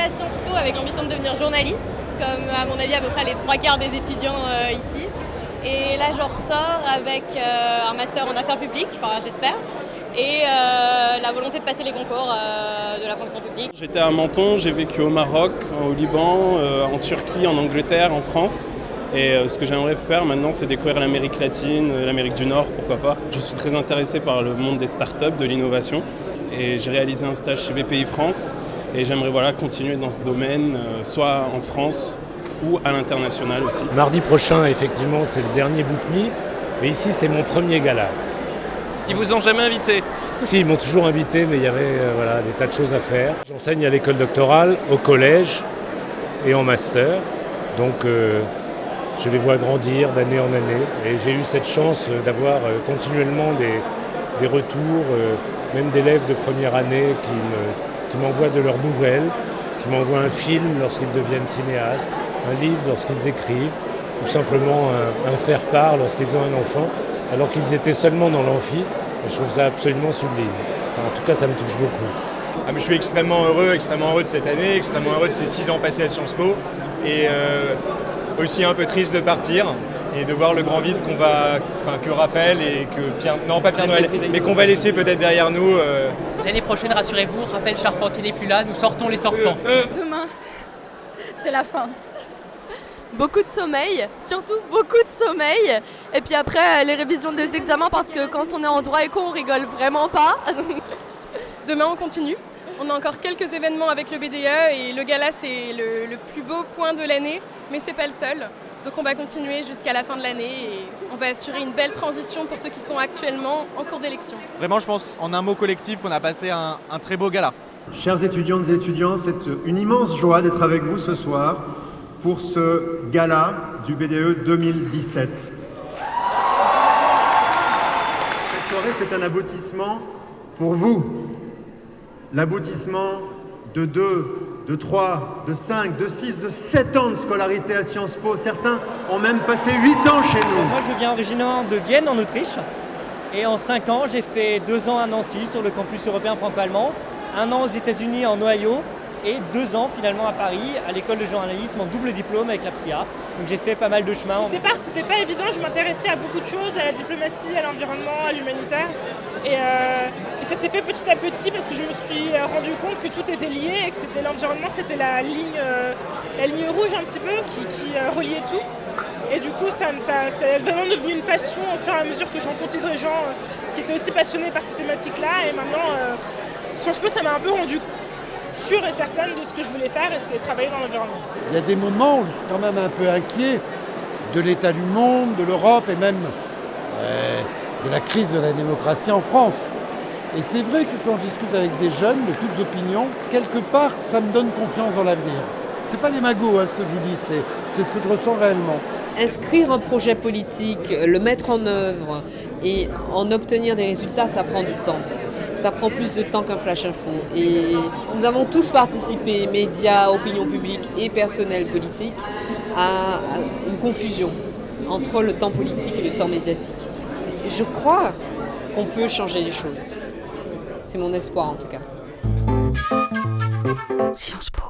à Sciences Po avec l'ambition de devenir journaliste, comme à mon avis à peu près les 3/4 des étudiants ici. Et là je ressors avec un master en affaires publiques, enfin j'espère, et la volonté de passer les concours de la fonction publique. J'étais à Menton, j'ai vécu au Maroc, au Liban, en Turquie, en Angleterre, en France. Et ce que j'aimerais faire maintenant, c'est découvrir l'Amérique latine, l'Amérique du Nord, pourquoi pas. Je suis très intéressé par le monde des startups, de l'innovation. Et j'ai réalisé un stage chez BPI France. Et j'aimerais continuer dans ce domaine, soit en France ou à l'international aussi. Mardi prochain, effectivement, c'est le dernier Bootme. Mais ici, c'est mon premier gala. Ils vous ont jamais invité? Si, ils m'ont toujours invité, mais il y avait des tas de choses à faire. J'enseigne à l'école doctorale, au collège et en master. Donc, je les vois grandir d'année en année. Et j'ai eu cette chance d'avoir continuellement des retours, même d'élèves de première année qui m'envoient de leurs nouvelles, qui m'envoient un film lorsqu'ils deviennent cinéastes, un livre lorsqu'ils écrivent, ou simplement un faire-part lorsqu'ils ont un enfant, alors qu'ils étaient seulement dans l'amphi. Et je trouve ça absolument sublime. Enfin, en tout cas, ça me touche beaucoup. Je suis extrêmement heureux de cette année, extrêmement heureux de ces 6 ans passés à Sciences Po. Et aussi un peu triste de partir et de voir le grand vide que Raphaël et que pas Pierre Noël, mais qu'on va laisser peut-être derrière nous. L'année prochaine, rassurez-vous, Raphaël Charpentier n'est plus là, nous sortons les sortants. Demain, c'est la fin. Beaucoup de sommeil, surtout beaucoup de sommeil. Et puis après, les révisions des examens, parce que quand on est en droit éco, on rigole vraiment pas. Demain, on continue. On a encore quelques événements avec le BDE et le gala, c'est le plus beau point de l'année, mais c'est pas le seul. Donc on va continuer jusqu'à la fin de l'année et on va assurer une belle transition pour ceux qui sont actuellement en cours d'élection. Vraiment, je pense en un mot collectif qu'on a passé un très beau gala. Chers étudiantes et étudiants, c'est une immense joie d'être avec vous ce soir pour ce gala du BDE 2017. Cette soirée, c'est un aboutissement pour vous. L'aboutissement de 2, de 3, de 5, de 6, de 7 ans de scolarité à Sciences Po. Certains ont même passé 8 ans chez nous. Moi, je viens originairement de Vienne, en Autriche. Et en 5 ans, j'ai fait 2 ans à Nancy, sur le campus européen franco-allemand, 1 an aux États-Unis, en Ohio, et 2 ans finalement à Paris, à l'école de journalisme, en double diplôme avec la PSIA. Donc j'ai fait pas mal de chemin. Au départ, c'était pas évident, je m'intéressais à beaucoup de choses, à la diplomatie, à l'environnement, à l'humanitaire. Et ça s'est fait petit à petit parce que je me suis rendu compte que tout était lié et que c'était l'environnement, c'était la ligne rouge un petit peu qui reliait tout. Et du coup, c'est vraiment devenu une passion au fur et à mesure que je rencontrais des gens qui étaient aussi passionnés par ces thématiques-là. Et maintenant, Sciences Po, ça m'a un peu rendu sûre et certaine de ce que je voulais faire, et c'est travailler dans l'environnement. Il y a des moments où je suis quand même un peu inquiet de l'état du monde, de l'Europe et même de la crise de la démocratie en France. Et c'est vrai que quand je discute avec des jeunes de toutes opinions, quelque part, ça me donne confiance dans l'avenir. C'est pas des magots ce que je vous dis, c'est ce que je ressens réellement. Inscrire un projet politique, le mettre en œuvre et en obtenir des résultats, ça prend du temps. Ça prend plus de temps qu'un flash info. Et nous avons tous participé, médias, opinion publique et personnel politique, à une confusion entre le temps politique et le temps médiatique. Je crois qu'on peut changer les choses. C'est mon espoir en tout cas. Sciences Po.